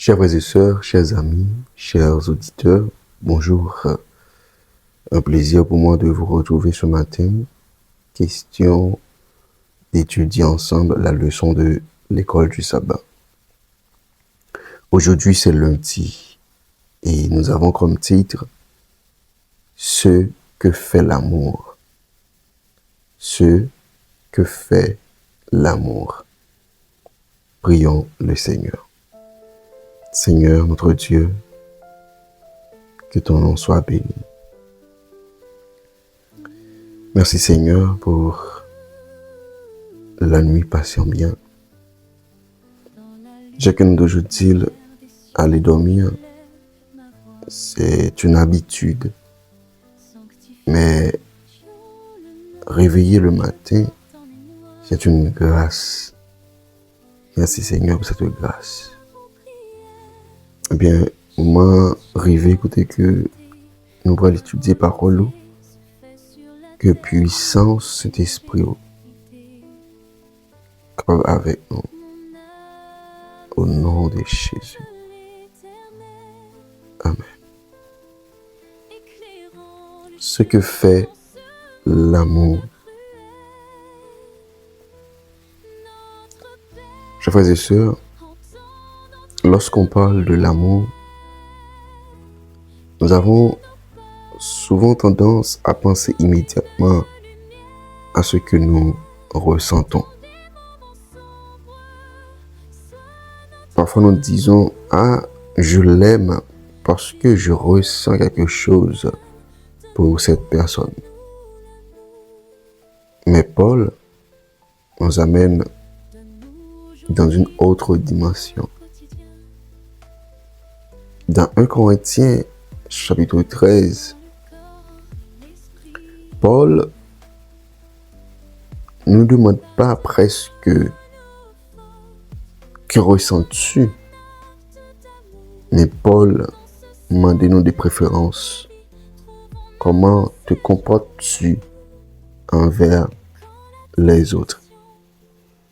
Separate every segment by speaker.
Speaker 1: Chers frères et sœurs, chers amis, chers auditeurs, bonjour. Un plaisir pour moi de vous retrouver ce matin. Question d'étudier ensemble la leçon de l'école du sabbat. Aujourd'hui, c'est lundi et nous avons comme titre « Ce que fait l'amour ». Ce que fait l'amour. Prions le Seigneur. Seigneur, notre Dieu, que ton nom soit béni. Merci Seigneur pour la nuit passée bien. Chacun d'aujourd'hui, aller dormir, c'est une habitude. Mais réveiller le matin, c'est une grâce. Merci Seigneur pour cette grâce. Eh bien, moi, rêver, écoutez que nous allons étudier parole, que puissance cet esprit avec nous. Au nom de Jésus. Amen. Ce que fait l'amour. Chers frères et sœurs, lorsqu'on parle de l'amour, nous avons souvent tendance à penser immédiatement à ce que nous ressentons. Parfois nous disons « Ah, je l'aime parce que je ressens quelque chose pour cette personne. » Mais Paul nous amène dans une autre dimension. Dans 1 Corinthiens, chapitre 13, Paul ne nous demande pas presque « Que ressens-tu » Mais Paul demande-nous des préférences. Comment te comportes-tu envers les autres?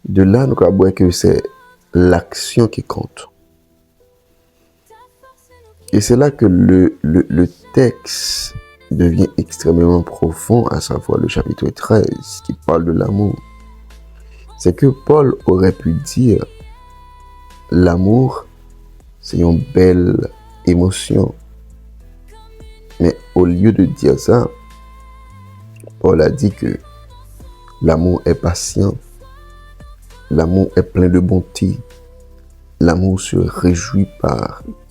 Speaker 1: De là, nous avons que c'est l'action qui compte. Et c'est là que le texte devient extrêmement profond, à savoir le chapitre 13 qui parle de l'amour. C'est que Paul aurait pu dire l'amour, c'est une belle émotion. Mais au lieu de dire ça, Paul a dit que l'amour est patient, l'amour est plein de bonté, l'amour se réjouit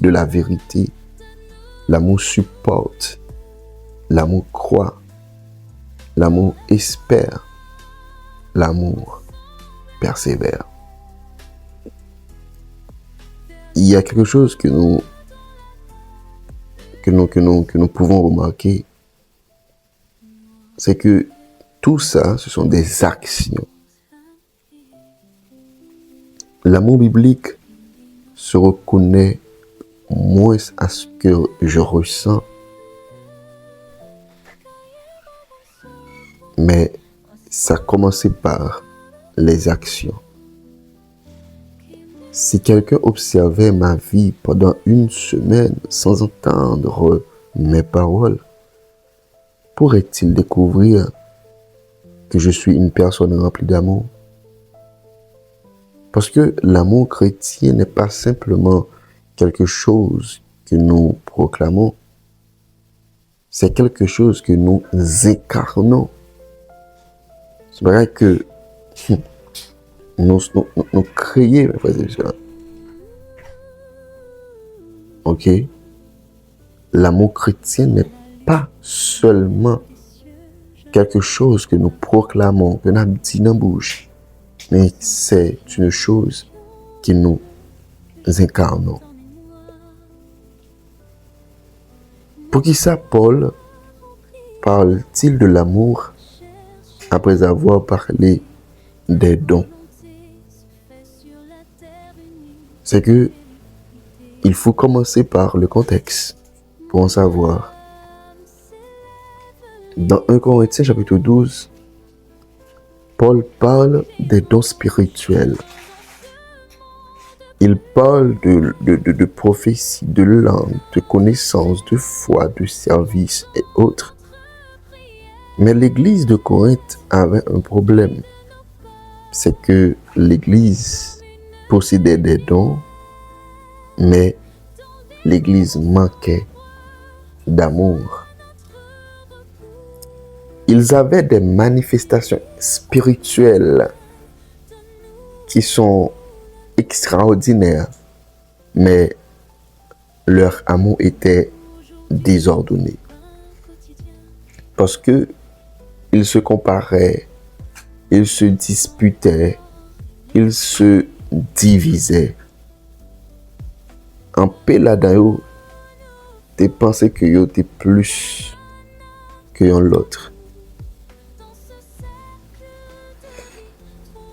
Speaker 1: de la vérité, l'amour supporte, l'amour croit, l'amour espère, l'amour persévère. Il y a quelque chose que nous pouvons remarquer, c'est que tout ça, ce sont des actions. L'amour biblique se reconnaît moins à ce que je ressens, mais ça a commencé par les actions. Si quelqu'un observait ma vie pendant une semaine sans entendre mes paroles, pourrait-il découvrir que je suis une personne remplie d'amour? Parce que l'amour chrétien n'est pas simplement quelque chose que nous proclamons, c'est quelque chose que nous incarnons. C'est vrai que nous créons, mes frères et sœurs. Ok? L'amour chrétien n'est pas seulement quelque chose que nous proclamons, que nous disons dans la bouche, mais c'est une chose que nous incarnons. Pour qui ça, Paul parle-t-il de l'amour après avoir parlé des dons? C'est que il faut commencer par le contexte pour en savoir. Dans 1 Corinthiens chapitre 12, Paul parle des dons spirituels. Il parle de prophétie, de langue, de connaissance, de foi, de service et autres. Mais l'église de Corinthe avait un problème. C'est que l'église possédait des dons, mais l'église manquait d'amour. Ils avaient des manifestations spirituelles qui sont extraordinaires, mais leur amour était désordonné. Parce que ils se comparaient, ils se disputaient, ils se divisaient. En paix là-dedans, tu pensais que yo t'es plus que l'autre.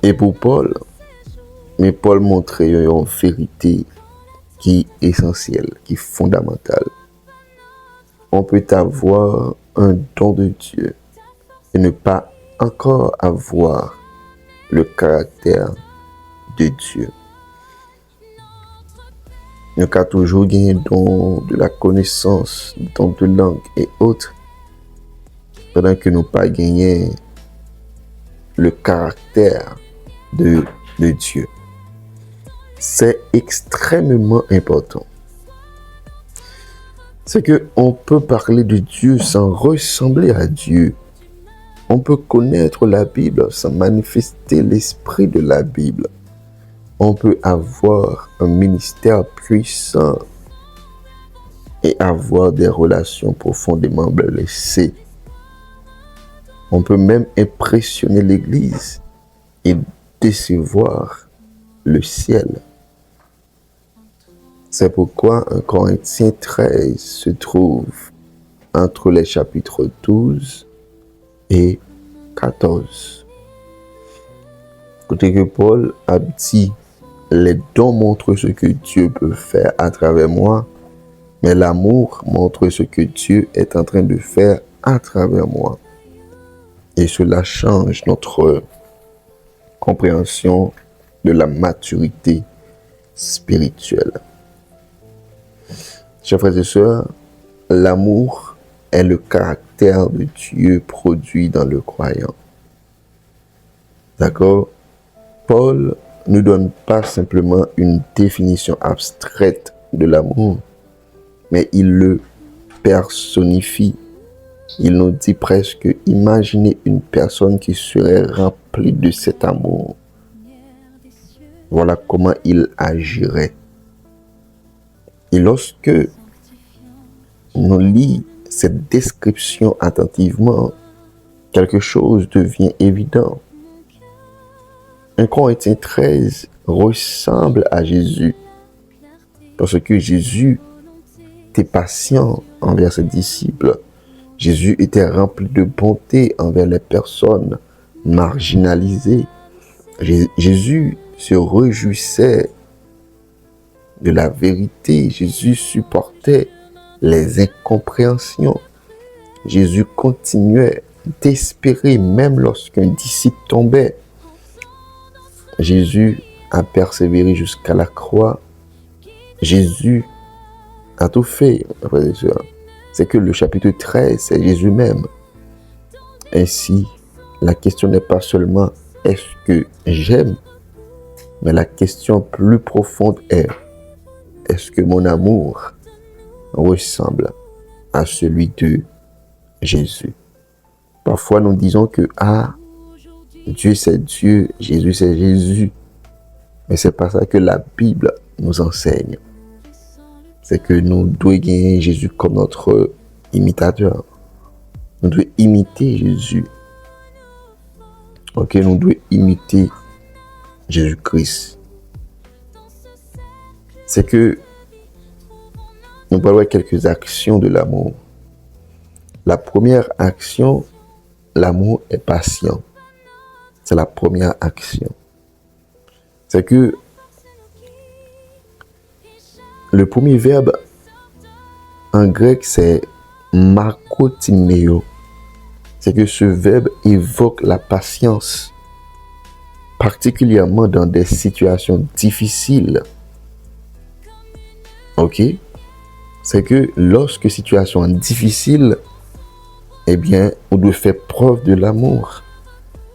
Speaker 1: Et pour Paul, mais Paul montrait une vérité qui est essentielle, qui est fondamentale. On peut avoir un don de Dieu et ne pas encore avoir le caractère de Dieu. Nous avons toujours gagné don de la connaissance, don de langue et autres, pendant que nous n'avons pas gagné le caractère de Dieu. C'est extrêmement important. C'est qu'on peut parler de Dieu sans ressembler à Dieu. On peut connaître la Bible sans manifester l'esprit de la Bible. On peut avoir un ministère puissant et avoir des relations profondément blessées. On peut même impressionner l'Église et décevoir le ciel. C'est pourquoi 1 Corinthiens 13 se trouve entre les chapitres 12 et 14. Côté que Paul a dit, les dons montrent ce que Dieu peut faire à travers moi, mais l'amour montre ce que Dieu est en train de faire à travers moi. Et cela change notre compréhension de la maturité spirituelle. Chers frères et sœurs, l'amour est le caractère de Dieu produit dans le croyant. D'accord? Paul ne donne pas simplement une définition abstraite de l'amour, mais il le personnifie. Il nous dit presque, imaginez une personne qui serait remplie de cet amour. Voilà comment il agirait. Et lorsque nous lisons cette description attentivement, quelque chose devient évident. 1 Corinthiens 13 ressemble à Jésus, parce que Jésus était patient envers ses disciples. Jésus était rempli de bonté envers les personnes marginalisées. Jésus se réjouissait de la vérité. Jésus supportait les incompréhensions. Jésus continuait d'espérer même lorsqu'un disciple tombait. Jésus a persévéré jusqu'à la croix. Jésus a tout fait, frères et sœurs. C'est que le chapitre 13, c'est Jésus même. Ainsi, la question n'est pas seulement est-ce que j'aime, mais la question plus profonde est est-ce que mon amour ressemble à celui de Jésus? Parfois, nous disons que Dieu c'est Dieu, Jésus c'est Jésus. Mais c'est pas ça que la Bible nous enseigne. C'est que nous devons gagner Jésus comme notre imitateur. Nous devons imiter Jésus. Ok, nous devons imiter Jésus-Christ. C'est que nous parlons quelques actions de l'amour. La première action, l'amour est patient. C'est la première action. C'est que le premier verbe en grec, c'est makotimeo. C'est que ce verbe évoque la patience, particulièrement dans des situations difficiles ok, c'est que lorsque situation est difficile, eh bien, on doit faire preuve de l'amour.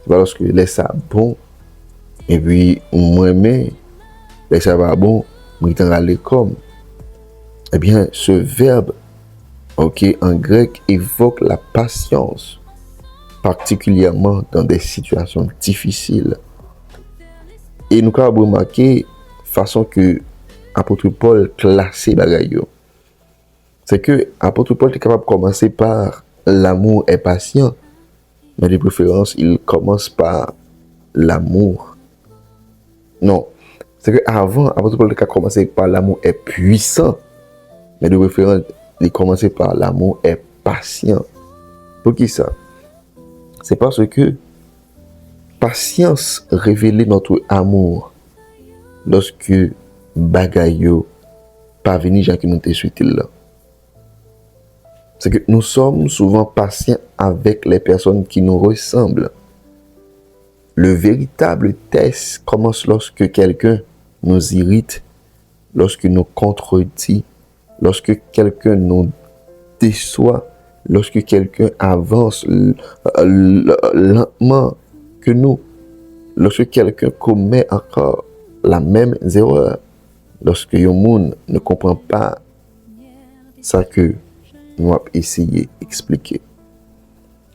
Speaker 1: C'est pas lorsque laisse ça bon, et puis moi-même, laisse ça va bon, moi t'en aller comme. Eh bien, ce verbe, ok, en grec, évoque la patience, particulièrement dans des situations difficiles. Et nous avons remarqué façon que apôtre Paul classé bagaille yo. C'est que apôtre Paul est capable de commencer par l'amour est patient, mais de préférence il commence par l'amour. Non, c'est que avant apôtre Paul a commencé par l'amour est puissant, mais de préférence il commence par l'amour est patient. Pour qui ça? C'est parce que patience révèle notre amour lorsque bagay yo pas venir gens qui nous te souhaité là. C'est que nous sommes souvent patients avec les personnes qui nous ressemblent. Le véritable test commence lorsque quelqu'un nous irrite, lorsque nous contredit, lorsque quelqu'un nous déçoit, lorsque quelqu'un avance lentement que nous, lorsque quelqu'un commet encore la même erreur, lorsque un monde ne comprend pas ça que nous avons essayé d'expliquer.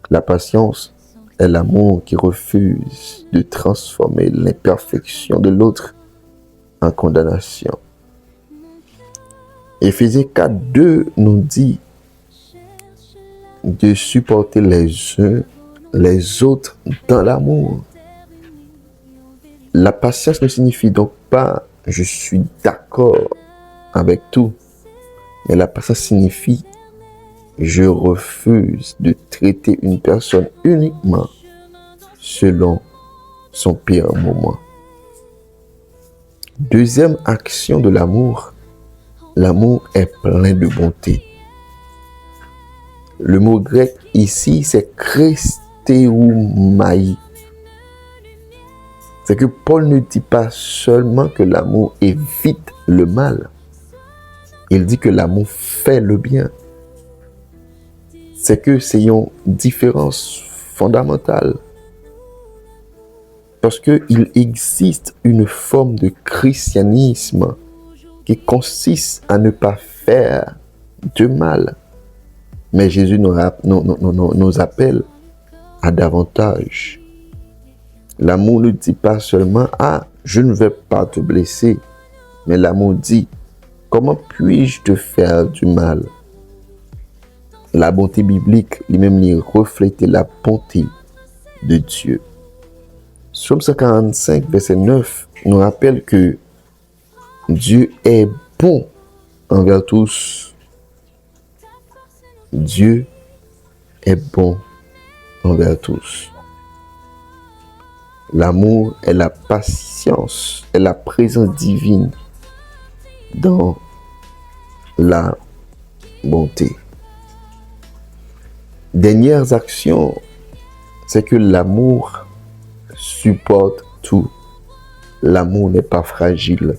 Speaker 1: La patience est l'amour qui refuse de transformer l'imperfection de l'autre en condamnation. Éphésiens 4:2 nous dit de supporter les uns les autres dans l'amour. La patience ne signifie donc pas je suis d'accord avec tout, mais la patience signifie je refuse de traiter une personne uniquement selon son pire moment. Deuxième action de l'amour, l'amour est plein de bonté. Le mot grec ici, c'est christeumai. C'est que Paul ne dit pas seulement que l'amour évite le mal. Il dit que l'amour fait le bien. C'est que c'est une différence fondamentale. Parce qu'il existe une forme de christianisme qui consiste à ne pas faire de mal. Mais Jésus nous appelle à davantage. L'amour ne dit pas seulement « Ah, je ne vais pas te blesser », mais l'amour dit « Comment puis-je te faire du mal ?» La bonté biblique, lui-même, reflète la bonté de Dieu. Psaume 145, verset 9, nous rappelle que Dieu est bon envers tous. Dieu est bon envers tous. L'amour est la patience, est la présence divine dans la bonté. Dernières actions, c'est que l'amour supporte tout. L'amour n'est pas fragile.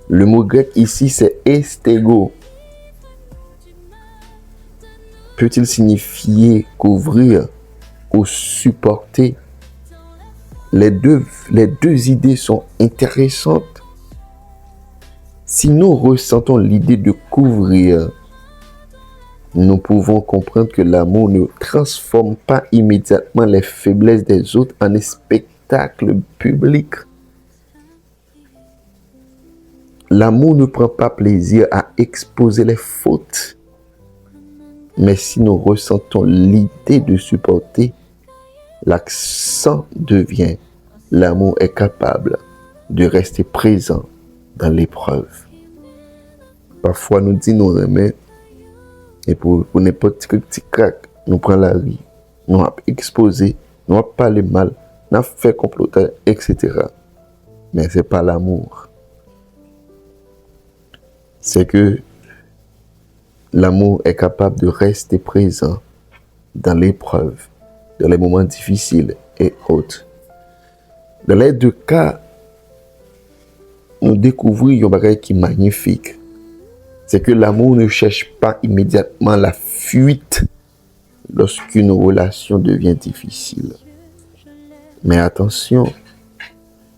Speaker 1: Le mot grec ici, c'est estego. Peut-il signifier couvrir ou supporter? Les deux idées sont intéressantes. Si nous ressentons l'idée de couvrir, nous pouvons comprendre que l'amour ne transforme pas immédiatement les faiblesses des autres en un spectacle public. L'amour ne prend pas plaisir à exposer les fautes. Mais si nous ressentons l'idée de supporter, l'accent devient l'amour est capable de rester présent dans l'épreuve. Parfois, nous disons nous remet et pour n'importe quel petit crack, nous prenons la rue, nous avons exposé, nous avons parlé mal, nous avons fait comploter, etc. Mais ce n'est pas l'amour. C'est que l'amour est capable de rester présent dans l'épreuve, dans les moments difficiles et autres. Dans les deux cas, nous découvrons un bagage qui est magnifique. c'est que l'amour ne cherche pas immédiatement la fuite lorsqu'une relation devient difficile. Mais attention,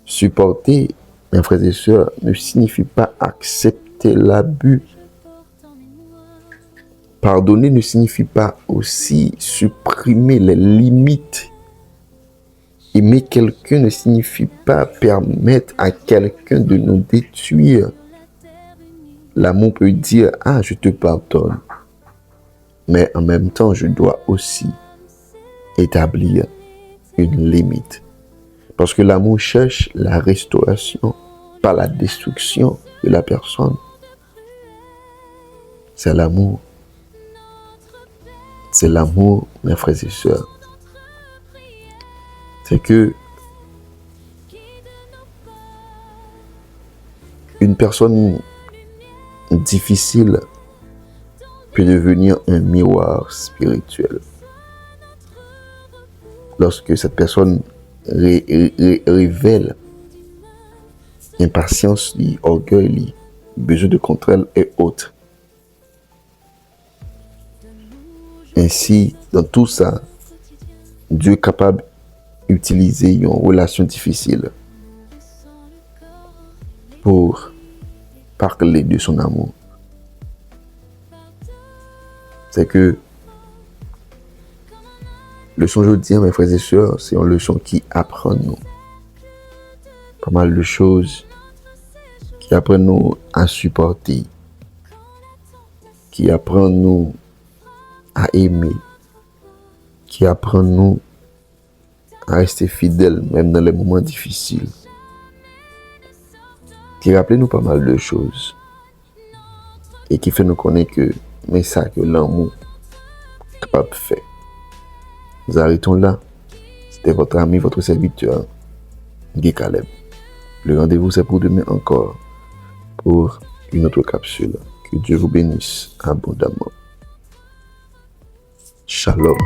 Speaker 1: supporter, mes frères et sœurs, ne signifie pas accepter l'abus. Pardonner ne signifie pas aussi supprimer les limites. Aimer quelqu'un ne signifie pas permettre à quelqu'un de nous détruire. L'amour peut dire « Ah, je te pardonne ». Mais en même temps, je dois aussi établir une limite. Parce que l'amour cherche la restauration, pas la destruction de la personne. C'est l'amour. C'est l'amour, mes frères et sœurs. C'est que une personne difficile peut devenir un miroir spirituel. Lorsque cette personne révèle impatience, orgueil, besoin de contrôle et autres. Ainsi, dans tout ça, Dieu est capable d'utiliser une relation difficile pour parler de son amour. C'est que leçon aujourd'hui, mes frères et sœurs, c'est une leçon qui apprend nous pas mal de choses, qui apprend nous à supporter, qui apprend nous à aimer, qui apprend nous à rester fidèles même dans les moments difficiles, qui rappelle nous pas mal de choses et qui fait nous connaître que mais ça que l'amour est capable de faire. Nous arrêtons là. C'était votre ami, votre serviteur, Guy Caleb. Le rendez-vous c'est pour demain encore pour une autre capsule. Que Dieu vous bénisse abondamment. Shalom.